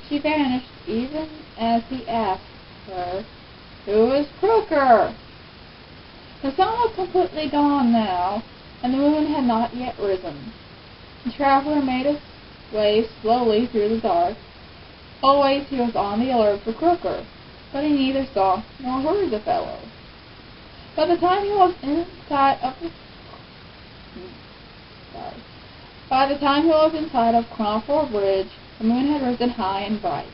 she vanished even as he asked her, "Who is Crooker?" The sun was completely gone now, and the moon had not yet risen. The traveler made his way slowly through the dark. Always he was on the alert for Crooker, but he neither saw nor heard the fellow. By the time he was in sight of Cromford Bridge, the moon had risen high and bright.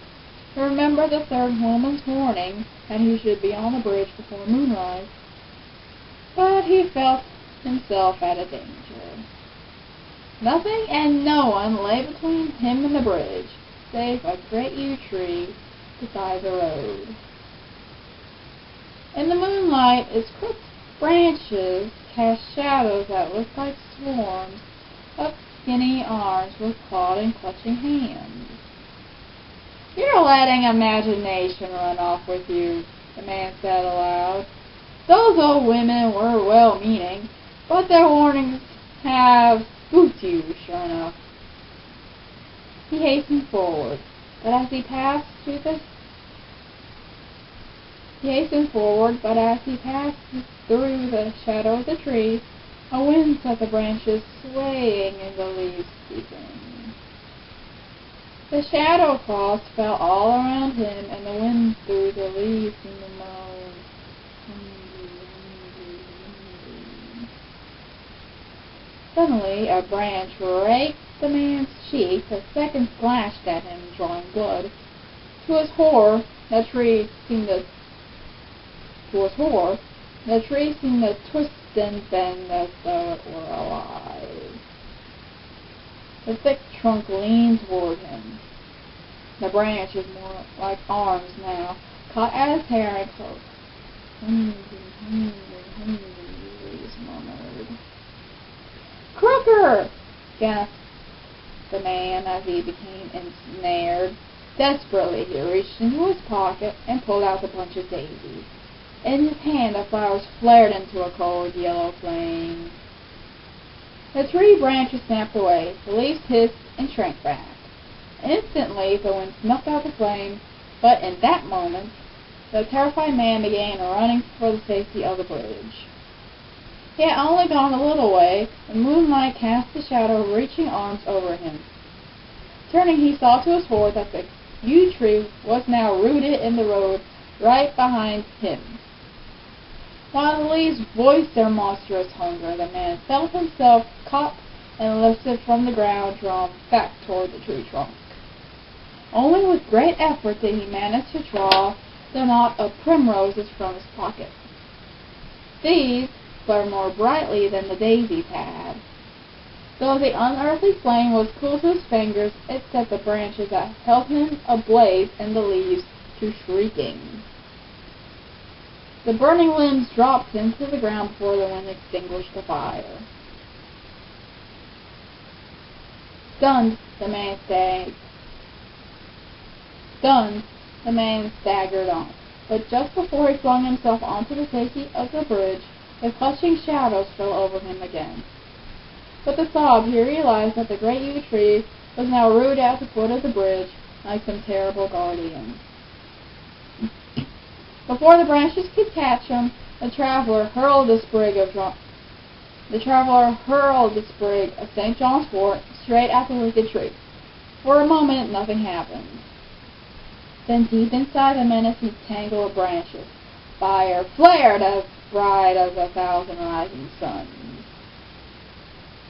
He remembered the third woman's warning that he should be on the bridge before moonrise, but he felt himself at a danger. Nothing and no one lay between him and the bridge, save a great yew tree beside the road. In the moonlight, its crooked branches cast shadows that looked like swarms of skinny arms with clawed and clutching hands. "You're letting imagination run off with you," the man said aloud. "Those old women were well-meaning, but their warnings have spooked you, sure enough." He hastened forward, but as he passed through the shadow of the tree, a wind set the branches swaying and the leaves creaking. The shadow cloths fell all around him, and the wind through the leaves seemed to moan. Suddenly a branch raked the man's cheek. A second splashed at him, drawing blood. To his horror, the tree seemed to twist and bend as though it were alive. The thick trunk leaned toward him. The branches, more like arms now, caught at his hair and close. Hungry, he murmured. "Crooker!" gasped the man as he became ensnared. Desperately he reached into his pocket and pulled out the bunch of daisies. In his hand the flowers flared into a cold yellow flame. The tree branches snapped away, the leaves hissed and shrank back. Instantly the wind snuffed out the flame, but in that moment the terrified man began running for the safety of the bridge. He had only gone a little way when moonlight cast a shadow of reaching arms over him. Turning, he saw to his horror that the yew tree was now rooted in the road right behind him. While the leaves voiced their monstrous hunger, the man felt himself caught and lifted from the ground, drawn back toward the tree trunk. Only with great effort did he manage to draw the knot of primroses from his pocket. These flared more brightly than the daisies had. Though the unearthly flame was cool to his fingers, it set the branches that held him ablaze and the leaves to shrieking. The burning limbs dropped into the ground before the wind extinguished the fire. Stunned, the man staggered on, but just before he flung himself onto the safety of the bridge, the clutching shadows fell over him again. With a sob, he realized that the great yew tree was now rooted at the foot of the bridge like some terrible guardian. Before the branches could catch him, the traveler hurled the sprig of St. John's wort straight at the wicked tree. For a moment, nothing happened. Then deep inside the menacing tangle of branches, fire flared as bright as 1,000 rising suns.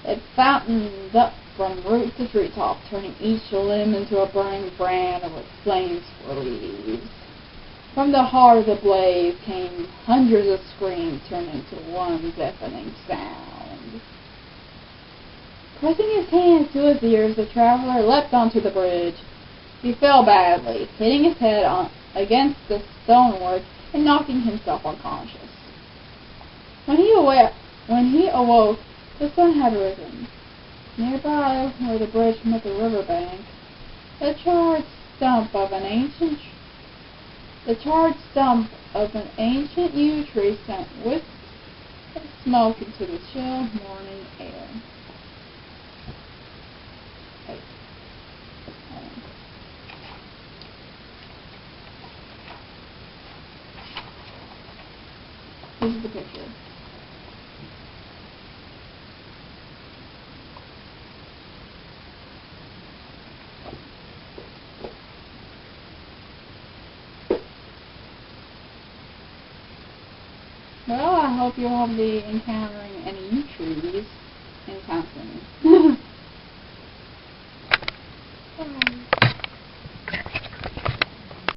It fountained up from root to treetop, turning each limb into a burning brand with flames for leaves. From the heart of the blaze came hundreds of screams turned into one deafening sound. Pressing his hands to his ears, the traveler leapt onto the bridge. He fell badly, hitting his head against the stonework and knocking himself unconscious. When he awoke, the sun had risen. Nearby, where the bridge met the riverbank, the charred stump of an ancient yew tree sent wisps of smoke into the chill morning air. This is the picture. Well, I hope you won't be encountering any